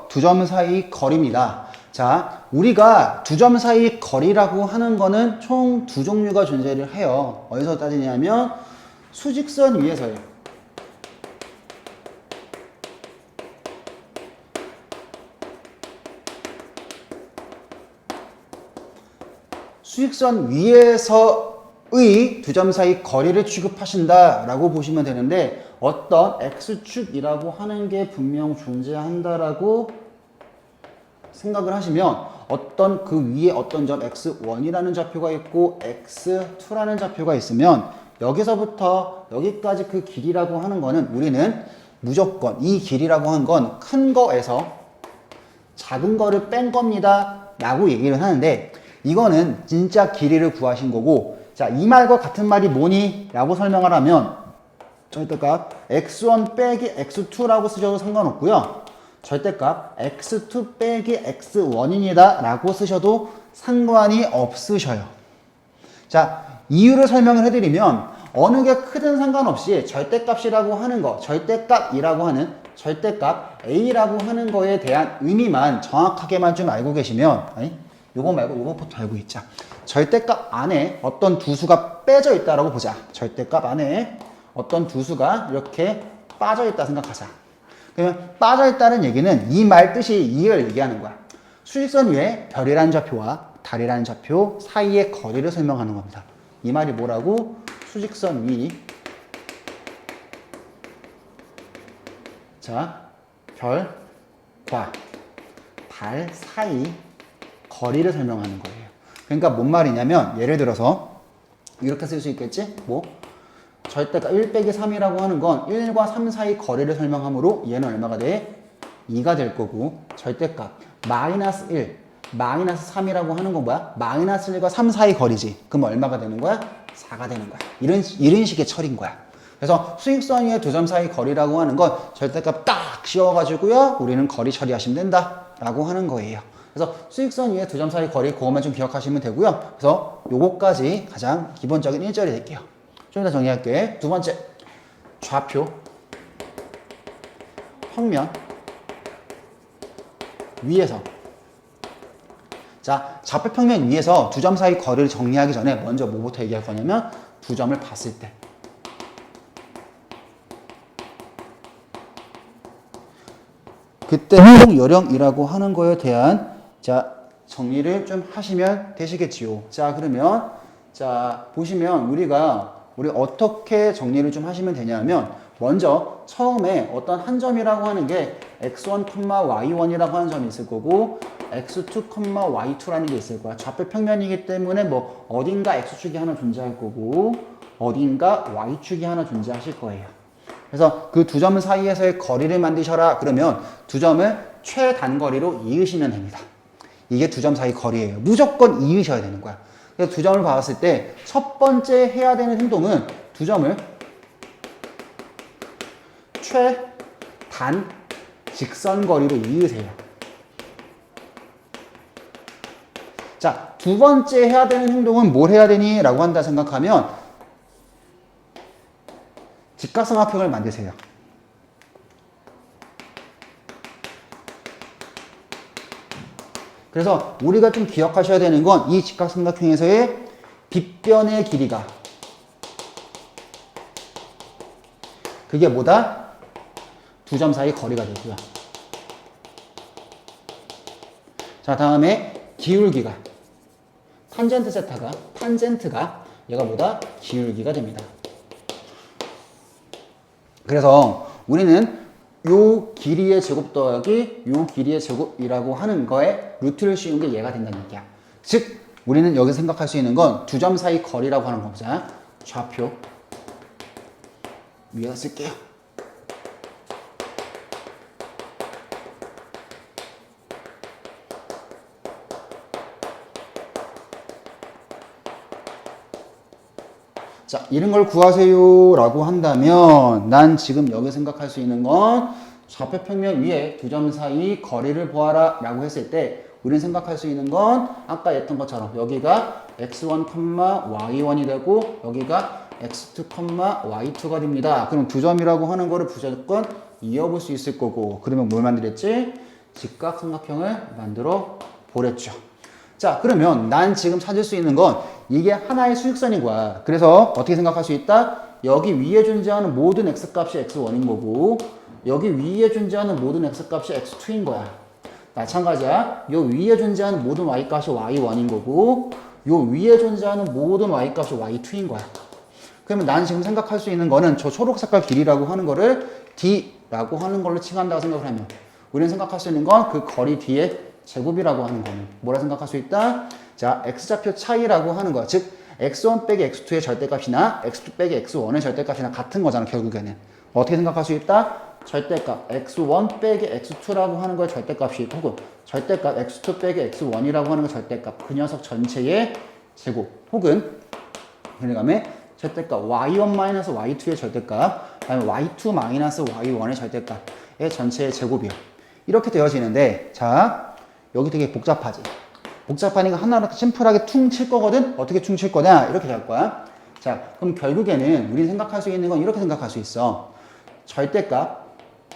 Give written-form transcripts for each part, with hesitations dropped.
두 점 사이 거리입니다. 자, 우리가 두 점 사이 거리라고 하는 거는 총 두 종류가 존재를 해요. 어디서 따지냐면 수직선 위에서요. 수직선 위에서의 두 점 사이 거리를 취급하신다라고 보시면 되는데 어떤 x축이라고 하는 게 분명 존재한다라고 생각을 하시면 어떤 그 위에 어떤 점 x1이라는 좌표가 있고 x2라는 좌표가 있으면 여기서부터 여기까지 그 길이라고 하는 거는 우리는 무조건 이 길이라고 하는 건 큰 거에서 작은 거를 뺀 겁니다 라고 얘기를 하는데 이거는 진짜 길이를 구하신 거고 자, 이 말과 같은 말이 뭐니? 라고 설명을 하면 절대값 x1 빼기 x2라고 쓰셔도 상관없고요. 절대값 x2 빼기 x1입니다 라고 쓰셔도 상관이 없으셔요. 자, 이유를 설명을 해드리면 어느 게 크든 상관없이 절대값이라고 하는 거, 절대값이라고 하는 절대값 A라고 하는 거에 대한 의미만 정확하게만 좀 알고 계시면 아니? 요거 말고 요거부터 알고 있자. 절대값 안에 어떤 두 수가 빼져 있다라고 보자. 절대값 안에 어떤 두 수가 이렇게 빠져 있다 생각하자. 그러면 빠져 있다는 얘기는 이 말 뜻이 이걸 얘기하는 거야. 수직선 위에 별이라는 좌표와 달이라는 좌표 사이의 거리를 설명하는 겁니다. 이 말이 뭐라고? 수직선 위 자, 별과 달 사이 거리를 설명하는 거예요. 그러니까 뭔 말이냐면 예를 들어서 이렇게 쓸 수 있겠지? 뭐 절대값 1 빼기 3이라고 하는 건 1과 3 사이 거리를 설명하므로 얘는 얼마가 돼? 2가 될 거고 절대값 마이너스 1, 마이너스 3이라고 하는 건 뭐야? 마이너스 1과 3 사이 거리지. 그럼 얼마가 되는 거야? 4가 되는 거야. 이런 식의 처리인 거야. 그래서 수직선 위의 두 점 사이 거리라고 하는 건 절대값 딱 씌워가지고요. 우리는 거리 처리하시면 된다라고 하는 거예요. 그래서 수직선 위에 두 점 사이 거리 그것만 좀 기억하시면 되고요. 그래서 요거까지 가장 기본적인 일절이 될게요. 좀 더 정리할게. 두 번째, 좌표, 평면, 위에서. 자, 좌표 평면 위에서 두 점 사이 거리를 정리하기 전에 먼저 뭐부터 얘기할 거냐면 두 점을 봤을 때. 그때 행동 요령이라고 하는 거에 대한 자, 정리를 좀 하시면 되시겠지요. 자, 그러면 자, 보시면 우리 어떻게 정리를 좀 하시면 되냐면 먼저 처음에 어떤 한 점이라고 하는 게 x1, y1이라고 하는 점이 있을 거고 x2, y2라는 게 있을 거야. 좌표 평면이기 때문에 뭐 어딘가 x축이 하나 존재할 거고 어딘가 y축이 하나 존재하실 거예요. 그래서 그 두 점 사이에서의 거리를 만드셔라. 그러면 두 점을 최단거리로 이으시면 됩니다. 이게 두 점 사이 거리예요. 무조건 이으셔야 되는 거야. 그래서 두 점을 봤을 때 첫 번째 해야 되는 행동은 두 점을 최단 직선거리로 이으세요. 자, 두 번째 해야 되는 행동은 뭘 해야 되니? 라고 한다 생각하면 직각삼각형을 만드세요. 그래서 우리가 좀 기억하셔야 되는 건 이 직각삼각형에서의 빗변의 길이가 그게 뭐다? 두 점 사이 거리가 되고요. 자, 다음에 기울기가 탄젠트가 얘가 뭐다? 기울기가 됩니다. 그래서 우리는 요 길이의 제곱 더하기 요 길이의 제곱이라고 하는 거에 루트를 씌운 게 얘가 된다는 얘기야. 즉 우리는 여기서 생각할 수 있는 건 두 점 사이 거리라고 하는 거보자. 좌표 위에다 쓸게요. 자, 이런 걸 구하세요 라고 한다면 난 지금 여기 생각할 수 있는 건 좌표 평면 위에 두 점 사이 거리를 보아라 라고 했을 때 우리는 생각할 수 있는 건 아까 했던 것처럼 여기가 x1, y1이 되고 여기가 x2, y2가 됩니다. 그럼 두 점이라고 하는 거를 무조건 이어볼 수 있을 거고 그러면 뭘 만들었지? 직각삼각형을 만들어 보랬죠. 자, 그러면 난 지금 찾을 수 있는 건 이게 하나의 수직선인 거야. 그래서 어떻게 생각할 수 있다? 여기 위에 존재하는 모든 x값이 x1인 거고 여기 위에 존재하는 모든 x값이 x2인 거야. 마찬가지야. 요 위에 존재하는 모든 y값이 y1인 거고 요 위에 존재하는 모든 y값이 y2인 거야. 그러면 난 지금 생각할 수 있는 거는 저 초록 색깔 길이라고 하는 거를 d라고 하는 걸로 칭한다고 생각을 하면 우리는 생각할 수 있는 건 그 거리 d의 제곱이라고 하는 거는 뭐라 생각할 수 있다? 자, x좌표 차이라고 하는 거야. 즉 x1 빼기 x2의 절대값이나 x2 빼기 x1의 절대값이나 같은 거잖아. 결국에는 어떻게 생각할 수 있다? 절대값 x1 빼기 x2라고 하는 거의 절대값이 혹은 절대값 x2 빼기 x1이라고 하는 거 절대값 그 녀석 전체의 제곱 혹은 그다음에 절대값 y1-y2의 절대값 그다음에 y2-y1의 절대값의 전체의 제곱이요. 이렇게 되어지는데 자 여기 되게 복잡하지. 복잡하니까 하나로 심플하게 퉁 칠 거거든. 어떻게 퉁 칠 거냐 이렇게 될 거야. 자 그럼 결국에는 우리는 생각할 수 있는 건 이렇게 생각할 수 있어. 절대값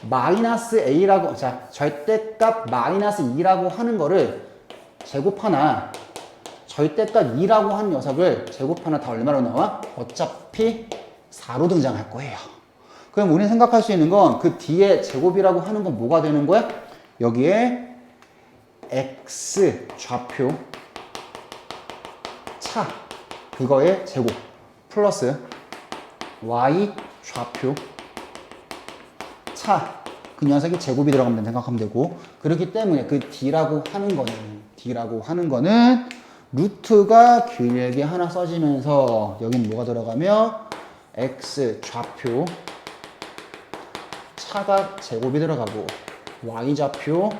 마이너스 a라고 자 절대값 마이너스 2라고 하는 거를 제곱하나 절대값 2라고 하는 녀석을 제곱하나 다 얼마로 나와? 어차피 4로 등장할 거예요. 그럼 우리는 생각할 수 있는 건 그 뒤에 제곱이라고 하는 건 뭐가 되는 거야? 여기에 x 좌표 차 그거의 제곱 플러스 y 좌표 차 그 녀석이 제곱이 들어가면 생각하면 되고 그렇기 때문에 그 d라고 하는 거는 루트가 길게 하나 써지면서 여긴 뭐가 들어가며 x 좌표 차가 제곱이 들어가고 y 좌표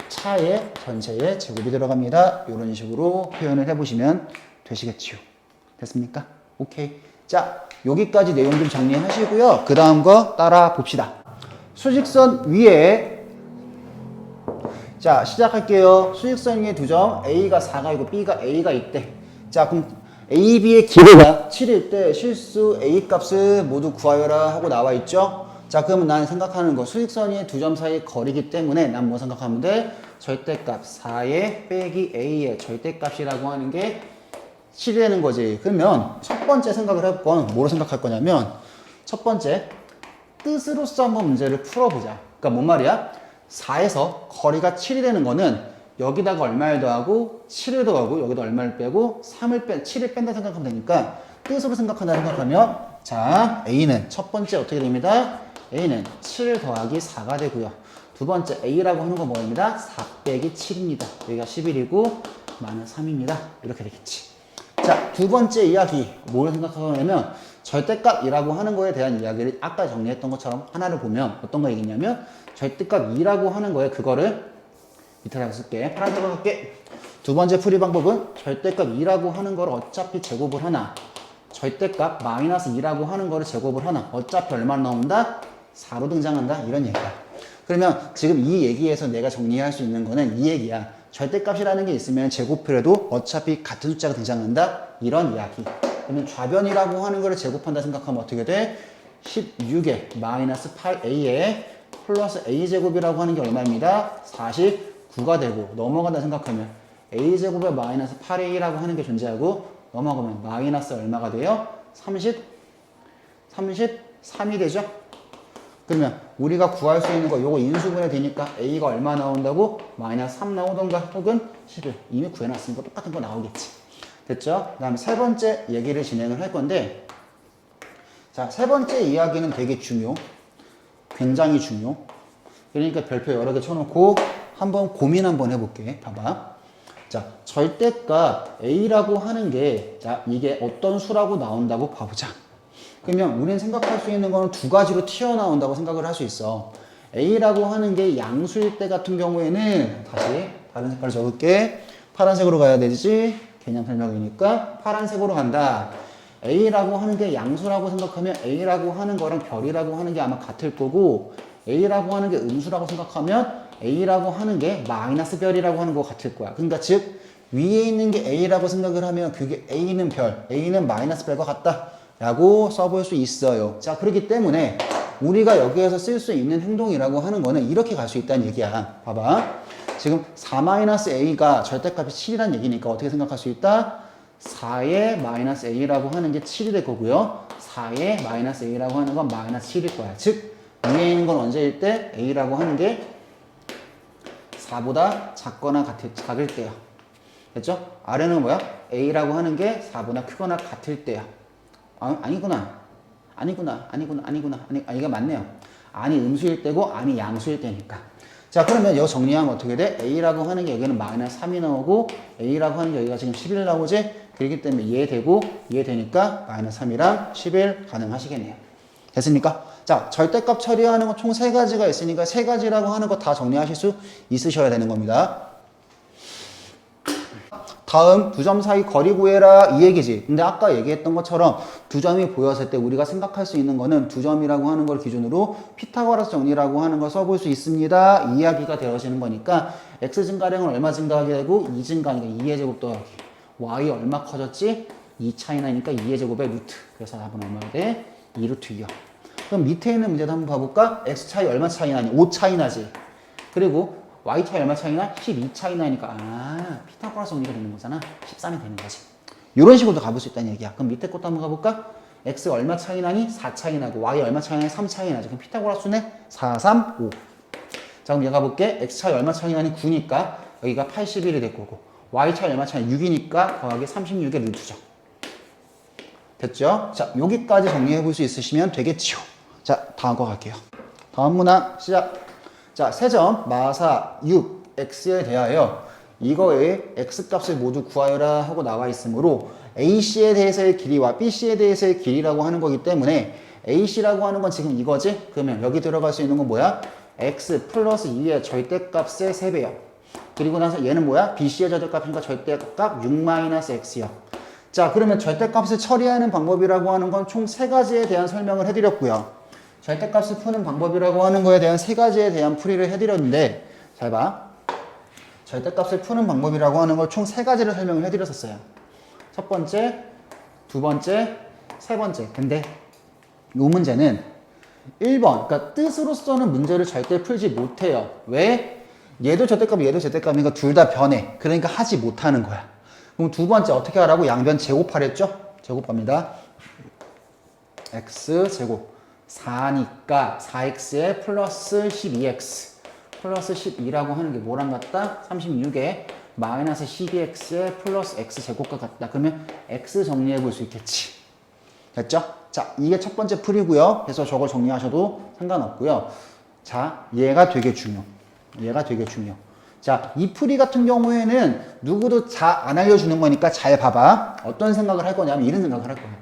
차의 전체의 제곱이 들어갑니다. 이런 식으로 표현을 해보시면 되시겠지요. 됐습니까? 오케이. 자, 여기까지 내용 좀 정리하시고요. 그 다음 거 따라 봅시다. 수직선 위에 자, 시작할게요. 수직선 위에 두 점 A가 4가 있고 B가 A가 있대. 자, 그럼 A, B의 길이가 7일 때 실수 A 값을 모두 구하여라 하고 나와 있죠? 자, 그러면 나는 생각하는 거 수직선 위에 두 점 사이의 거리이기 때문에 난 뭐 생각하면 돼? 절대값 4의 빼기 A의 절대값이라고 하는 게 7이 되는 거지. 그러면 첫 번째 생각을 해볼 건 뭐로 생각할 거냐면 첫 번째 뜻으로서 한번 문제를 풀어보자. 그러니까 뭔 말이야? 4에서 거리가 7이 되는 거는 여기다가 얼마를 더하고 7을 더하고 여기다 얼마를 빼고 7을 뺀다 생각하면 되니까 뜻으로 생각한다 생각하면 자 A는 첫 번째 어떻게 됩니다? A는 7 더하기 4가 되고요. 두 번째 A라고 하는 건 뭐입니다? 4 빼기 7입니다. 여기가 11이고 마는 3입니다. 이렇게 되겠지. 자, 두 번째 이야기 뭘 생각하냐면 절대값이라고 하는 거에 대한 이야기를 아까 정리했던 것처럼 하나를 보면 어떤 거 얘기냐면 절대값 2라고 하는 거에 그거를 밑에다가 쓸게. 파란색으로 할게. 두 번째 풀이 방법은 절대값 2라고 하는 거를 어차피 제곱을 하나 절대값 마이너스 2라고 하는 거를 제곱을 하나 어차피 얼마나 나온다? 4로 등장한다. 이런 얘기야. 그러면 지금 이 얘기에서 내가 정리할 수 있는 거는 이 얘기야. 절대값이라는 게 있으면 제곱해도 어차피 같은 숫자가 등장한다. 이런 이야기. 그러면 좌변이라고 하는 거를 제곱한다 생각하면 어떻게 돼? 16에 마이너스 8a에 플러스 a제곱이라고 하는 게 얼마입니다? 49가 되고 넘어간다 생각하면 a제곱에 마이너스 8a라고 하는 게 존재하고 넘어가면 마이너스 얼마가 돼요? 33이 되죠? 그러면 우리가 구할 수 있는 거 요거 인수분해 되니까 a가 얼마 나온다고? 마이너스 3 나오던가 혹은 11 이미 구해놨으니까 똑같은 거 나오겠지. 됐죠? 그 다음에 세 번째 얘기를 진행을 할 건데 자, 세 번째 이야기는 되게 굉장히 중요. 그러니까 별표 여러 개 쳐놓고 한번 고민 한번 해볼게. 봐봐. 자, 절대값 a라고 하는 게 자, 이게 어떤 수라고 나온다고 봐보자. 그러면 우리는 생각할 수 있는 거는 두 가지로 튀어나온다고 생각을 할 수 있어. A라고 하는 게 양수일 때 같은 경우에는 다시 다른 색깔 적을게. 파란색으로 가야 되지. 개념 설명이니까 파란색으로 간다. A라고 하는 게 양수라고 생각하면 A라고 하는 거랑 별이라고 하는 게 아마 같을 거고 A라고 하는 게 음수라고 생각하면 A라고 하는 게 마이너스 별이라고 하는 거 같을 거야. 그러니까 즉 위에 있는 게 A라고 생각을 하면 그게 A는 별, A는 마이너스 별과 같다. 라고 써볼 수 있어요. 자, 그렇기 때문에 우리가 여기에서 쓸 수 있는 행동이라고 하는 거는 이렇게 갈 수 있다는 얘기야. 봐봐. 지금 4-a가 절대값이 7이라는 얘기니까 어떻게 생각할 수 있다? 4의 마이너스 a라고 하는 게 7이 될 거고요. 4의 마이너스 a라고 하는 건 마이너스 7일 거야. 즉 위에 있는 건 언제일 때 a라고 하는 게 4보다 작거나 작을 때야. 됐죠? 아래는 뭐야? a라고 하는 게 4보다 크거나 같을 때야. 아니구나. 이게 맞네요. 아니 음수일 때고 아니 양수일 때니까. 자, 그러면 이거 정리하면 어떻게 돼? a라고 하는 게 여기는 마이너스 3이 나오고 a라고 하는 게 여기가 지금 11 나오지? 그렇기 때문에 이해되니까 마이너스 3이랑 11 가능하시겠네요. 됐습니까? 자, 절대값 처리하는 거 총 3가지가 있으니까 3가지라고 하는 거 다 정리하실 수 있으셔야 되는 겁니다. 다음 두 점 사이 거리 구해라 이 얘기지. 근데 아까 얘기했던 것처럼 두 점이 보였을 때 우리가 생각할 수 있는 거는 두 점이라고 하는 걸 기준으로 피타고라스 정리라고 하는 걸 써볼 수 있습니다. 이야기가 되어지는 거니까 x 증가량은 얼마 증가하게 되고 2 증가하니까 2의 제곱 더하기 y 얼마 커졌지? 2 차이 나니까 2의 제곱의 루트. 그래서 답은 얼마가 돼? 2 루트 2요. 그럼 밑에 있는 문제도 한번 봐볼까? x 차이 얼마 차이 나니? 5 차이 나지. 그리고 y 차이 얼마 차이 나? 12 차이 나니까 피타고라스 정리가 되는 거잖아. 13이 되는 거지. 이런 식으로도 가볼 수 있다는 얘기야. 그럼 밑에 것도 한번 가볼까? x 얼마 차이 나니? 4 차이 나고 y 얼마 차이 나니? 3 차이 나지. 그럼 피타고라스네? 4, 3, 5. 자, 그럼 얘가 볼게. x 차이 얼마 차이 나니? 9니까 여기가 81이 될 거고 y 차이 얼마 차이 나니? 6이니까 더하기 36의 루트죠. 됐죠? 자, 여기까지 정리해 볼 수 있으시면 되겠지요. 자, 다음 거 갈게요. 다음 문항 시작. 자, 세점 마사 6 x에 대하여 이거의 x 값을 모두 구하여라 하고 나와 있으므로 AC에 대해서의 길이와 BC에 대해서의 길이라고 하는 거기 때문에 AC라고 하는 건 지금 이거지? 그러면 여기 들어갈 수 있는 건 뭐야? x 플러스 2의 절대값의 3배요. 그리고 나서 얘는 뭐야? BC의 절대값이니까 절대값 6-x요. 자, 그러면 절대값을 처리하는 방법이라고 하는 건 총 3가지에 대한 설명을 해드렸고요. 절대값을 푸는 방법이라고 하는 거에 대한 3가지에 대한 풀이를 해드렸는데 잘 봐. 절대값을 푸는 방법이라고 하는 걸 총 3가지를 설명을 해드렸었어요. 첫 번째, 두 번째, 세 번째. 근데 이 문제는 1번, 그러니까 뜻으로서는 문제를 절대 풀지 못해요. 왜? 얘도 절대값이니까 둘 다 변해. 그러니까 하지 못하는 거야. 그럼 두 번째 어떻게 하라고? 양변 제곱하랬죠? 제곱합니다. x제곱 4니까 4x에 플러스 12x 플러스 12라고 하는 게 뭐랑 같다? 36에 마이너스 12x에 플러스 x제곱과 같다. 그러면 x 정리해 볼 수 있겠지. 됐죠? 자, 이게 첫 번째 풀이고요. 그래서 저걸 정리하셔도 상관없고요. 자, 얘가 되게 중요. 자, 이 풀이 같은 경우에는 누구도 잘 안 알려주는 거니까 잘 봐봐. 어떤 생각을 할 거냐면 이런 생각을 할 거야.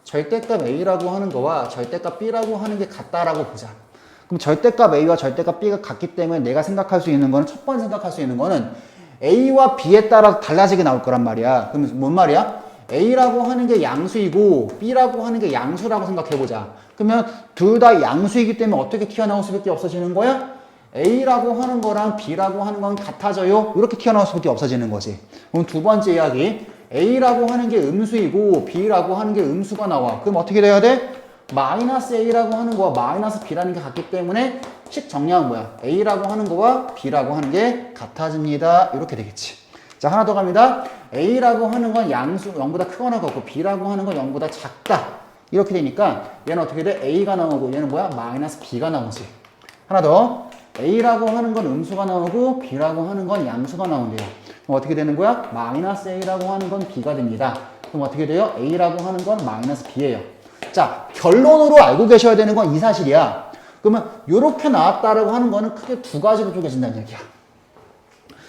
절대값 A라고 하는 거와 절대값 B라고 하는 게 같다라고 보자. 그럼 절대값 A와 절대값 B가 같기 때문에 내가 생각할 수 있는 거는 첫 번째 생각할 수 있는 거는 A와 B에 따라 달라지게 나올 거란 말이야. 그러면 뭔 말이야? A라고 하는 게 양수이고 B라고 하는 게 양수라고 생각해보자. 그러면 둘 다 양수이기 때문에 어떻게 튀어나올 수밖에 없어지는 거야? A라고 하는 거랑 B라고 하는 건 같아져요? 이렇게 튀어나올 수밖에 없어지는 거지. 그럼 두 번째 이야기. A라고 하는 게 음수이고 B라고 하는 게 음수가 나와. 그럼 어떻게 돼야 돼? 마이너스 A라고 하는 거와 마이너스 B라는 게 같기 때문에 식 정리하면 뭐야? A라고 하는 거와 B라고 하는 게 같아집니다. 이렇게 되겠지. 자, 하나 더 갑니다. A라고 하는 건 양수 0보다 크거나 같고 B라고 하는 건 0보다 작다. 이렇게 되니까 얘는 어떻게 돼? A가 나오고 얘는 뭐야? 마이너스 B가 나오지. 하나 더. A라고 하는 건 음수가 나오고 B라고 하는 건 양수가 나온대요. 그럼 어떻게 되는 거야? 마이너스 A라고 하는 건 B가 됩니다. 그럼 어떻게 돼요? A라고 하는 건 마이너스 B예요. 자, 결론으로 알고 계셔야 되는 건 이 사실이야. 그러면 이렇게 나왔다라고 하는 거는 크게 두 가지로 쪼개진다는 얘기야.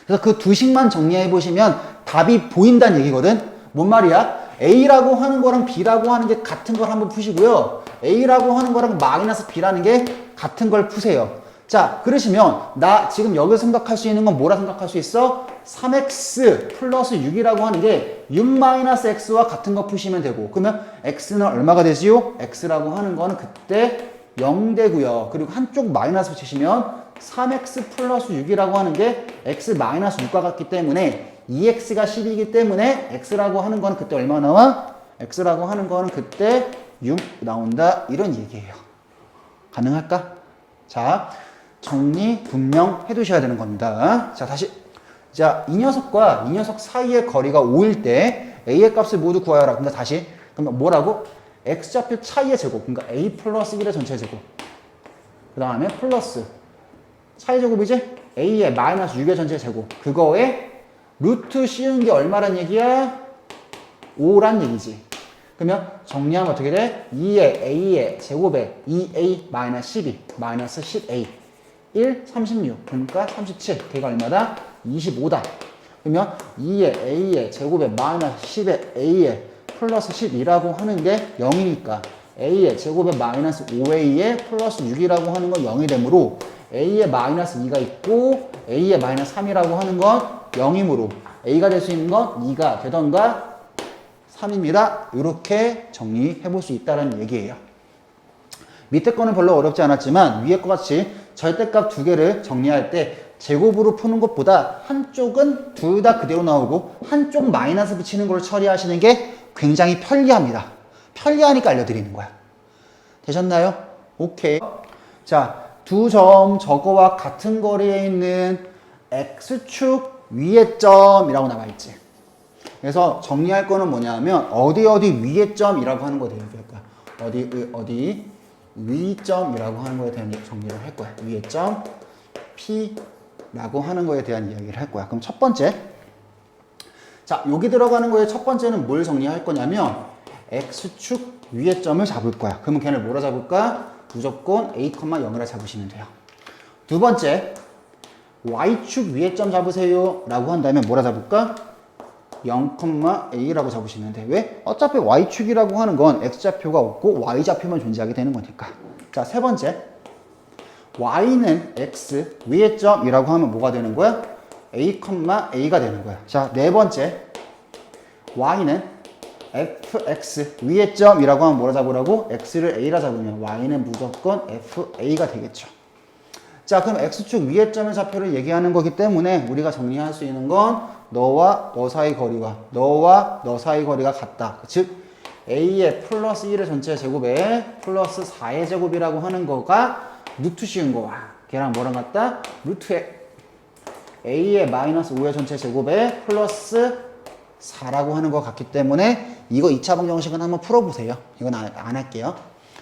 그래서 그 두 식만 정리해 보시면 답이 보인다는 얘기거든. 뭔 말이야? A라고 하는 거랑 B라고 하는 게 같은 걸 한번 푸시고요. A라고 하는 거랑 마이너스 B라는 게 같은 걸 푸세요. 자, 그러시면 나 지금 여기서 생각할 수 있는 건 뭐라 생각할 수 있어? 3x 플러스 6이라고 하는 게 6-x와 같은 거 푸시면 되고, 그러면 x는 얼마가 되지요? x라고 하는 거는 그때 0 되고요. 그리고 한쪽 마이너스 붙이시면 3x 플러스 6이라고 하는 게 x 마이너스 6과 같기 때문에 2x가 10이기 때문에 x라고 하는 거는 그때 얼마 나와? x라고 하는 거는 그때 6 나온다. 이런 얘기예요. 가능할까? 자, 정리 분명해 두셔야 되는 겁니다. 자, 다시. 자, 이 녀석과 이 녀석 사이의 거리가 5일 때 a의 값을 모두 구하여라. 그러니까 다시. 그러면 뭐라고? x좌표 차이의 제곱. 그러니까 a 플러스 1의 전체 제곱. 그 다음에 플러스 차이 제곱이지? a의 마이너스 6의 전체 제곱. 그거에 루트 씌운 게 얼마란 얘기야? 5란 얘기지. 그러면 정리하면 어떻게 돼? 2의 a의 제곱에 2a 마이너스 12 마이너스 10a 1, 36 그러니까 37 걔가 얼마다? 25다. 그러면 2의 a의 제곱에 마이너스 10의 a의 플러스 12라고 하는 게 0이니까 a의 제곱에 마이너스 5a의 플러스 6이라고 하는 건 0이 되므로 a의 마이너스 2가 있고 a의 마이너스 3이라고 하는 건 0이므로 a가 될 수 있는 건 2가 되던가 3입니다. 이렇게 정리해 볼 수 있다는 얘기예요. 밑에 거는 별로 어렵지 않았지만 위에 거 같이 절대값 두 개를 정리할 때 제곱으로 푸는 것보다 한쪽은 둘 다 그대로 나오고 한쪽 마이너스 붙이는 걸 처리하시는 게 굉장히 편리합니다. 편리하니까 알려드리는 거야. 되셨나요? 오케이. 자, 두 점 저거와 같은 거리에 있는 x축 위의 점이라고 나와 있지. 그래서 정리할 거는 뭐냐면 어디 위의 점이라고 하는 거에 대해 얘기할 거야. 어디 위점이라고 하는 거에 대한 정리를 할 거야. 위의 점 P라고 하는 거에 대한 이야기를 할 거야. 그럼 첫 번째. 자, 여기 들어가는 거에 첫 번째는 뭘 정리할 거냐면 X축 위의 점을 잡을 거야. 그러면 걔를 뭐라 잡을까? 무조건 A, 0이라 잡으시면 돼요. 두 번째. Y축 위의 점 잡으세요. 라고 한다면 뭐라 잡을까? 0,a라고 잡으시면 돼. 왜? 어차피 y축이라고 하는 건 x좌표가 없고 y좌표만 존재하게 되는 거니까. 자, 세 번째. y는 x 위의 점이라고 하면 뭐가 되는 거야? a,a가 되는 거야. 자, 네 번째. y는 fx 위의 점이라고 하면 뭐라 잡으라고? x를 a라 잡으면 y는 무조건 fa가 되겠죠. 자, 그럼 x축 위의 점의 좌표를 얘기하는 거기 때문에 우리가 정리할 수 있는 건 너와 너 사이 거리와 너와 너 사이 거리가 같다. 즉 a의 플러스 1의 전체 제곱에 플러스 4의 제곱이라고 하는 거가 루트 씌운 거와 걔랑 뭐랑 같다? 루트에 a의 마이너스 5의 전체 제곱에 플러스 4라고 하는 거 같기 때문에 이거 2차 방정식은 한번 풀어보세요. 이건 안 할게요.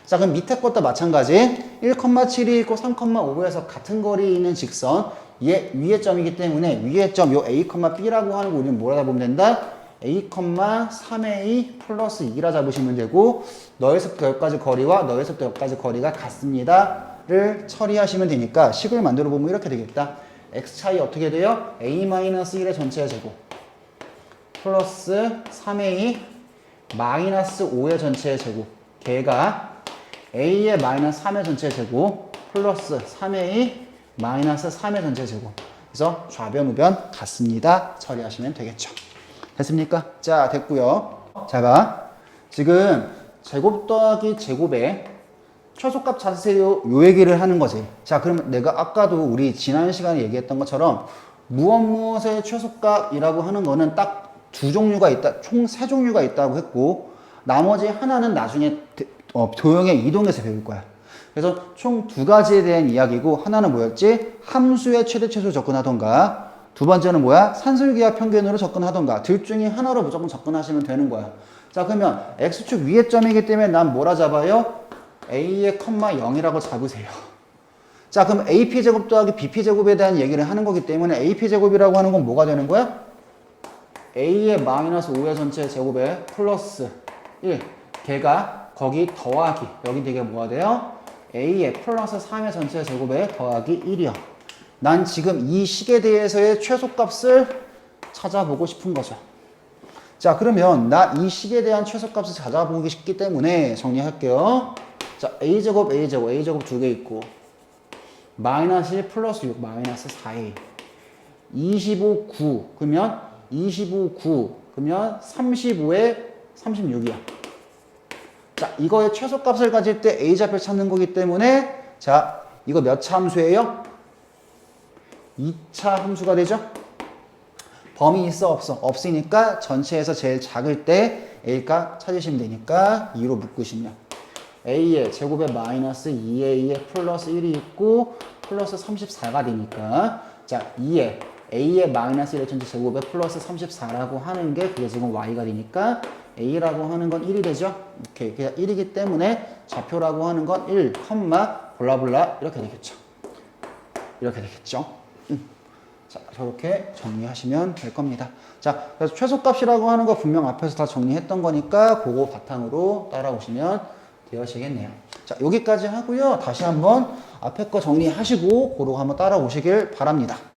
자, 그럼 밑에 것도 마찬가지 1,7이 있고 3,5에서 같은 거리에 있는 직선 얘 위의 점이기 때문에 위의 점 요 a, b라고 하는 거 우리는 뭐라 잡으면 된다? a, 3a 플러스 2라 잡으시면 되고 너에서부터 여기까지 거리와 너에서부터 여기까지 거리가 같습니다 를 처리하시면 되니까 식을 만들어 보면 이렇게 되겠다. x 차이 어떻게 돼요? a-1의 전체 제곱 플러스 3a 마이너스 5의 전체 제곱 걔가 a의 마이너스 3의 전체 제곱 플러스 3a 마이너스 3의 전체 제곱. 그래서 좌변 우변 같습니다. 처리하시면 되겠죠. 됐습니까? 자, 됐고요. 자, 봐. 지금 제곱 더하기 제곱에 최소값 찾으세요. 요 얘기를 하는 거지. 자, 그럼 내가 아까도 우리 지난 시간에 얘기했던 것처럼 무엇의 최소값이라고 하는 거는 딱 두 종류가 있다. 총 세 종류가 있다고 했고 나머지 하나는 나중에 도형의 이동에서 배울 거야. 그래서 총 두 가지에 대한 이야기고 하나는 뭐였지? 함수의 최대 최소 접근하던가 두 번째는 뭐야? 산술기하 평균으로 접근하던가 둘 중에 하나로 무조건 접근하시면 되는 거야. 자, 그러면 x축 위의 점이기 때문에 난 뭐라 잡아요? a의 0이라고 잡으세요. 자, 그럼 ap제곱 더하기 bp제곱에 대한 얘기를 하는 거기 때문에 ap제곱이라고 하는 건 뭐가 되는 거야? a의 마이너스 5의 전체 제곱에 플러스 1 걔가 거기 더하기 여기 되게 뭐가 돼요? a의 플러스 3의 전체 제곱에 더하기 1이요. 난 지금 이 식에 대해서의 최소값을 찾아보고 싶은 거죠. 자, 그러면 나 이 식에 대한 최소값을 찾아보기 쉽기 때문에 정리할게요. 자, a제곱 두 개 있고 마이너스 1 플러스 6 마이너스 4a 25, 9 그러면 25, 9 그러면 35에 36이야. 자, 이거의 최소값을 가질 때 a좌표 찾는 거기 때문에 자, 이거 몇 차 함수예요? 2차 함수가 되죠? 범위 있어 없어? 없으니까 전체에서 제일 작을 때 a가 찾으시면 되니까 2로 묶으시면 a의 제곱에 마이너스 2a의 플러스 1이 있고 플러스 34가 되니까 자 2의 a의 마이너스 1의 전체 제곱에 플러스 34라고 하는 게 그게 지금 y가 되니까 a라고 하는 건 1이 되죠. 이렇게 그냥 1이기 때문에 좌표라고 하는 건 1, 블라블라 이렇게 되겠죠. 이렇게 되겠죠. 자, 저렇게 정리하시면 될 겁니다. 자, 그래서 최소값이라고 하는 거 분명 앞에서 다 정리했던 거니까 그거 바탕으로 따라오시면 되시겠네요. 자, 여기까지 하고요. 다시 한번 앞에 거 정리하시고 그러고 한번 따라오시길 바랍니다.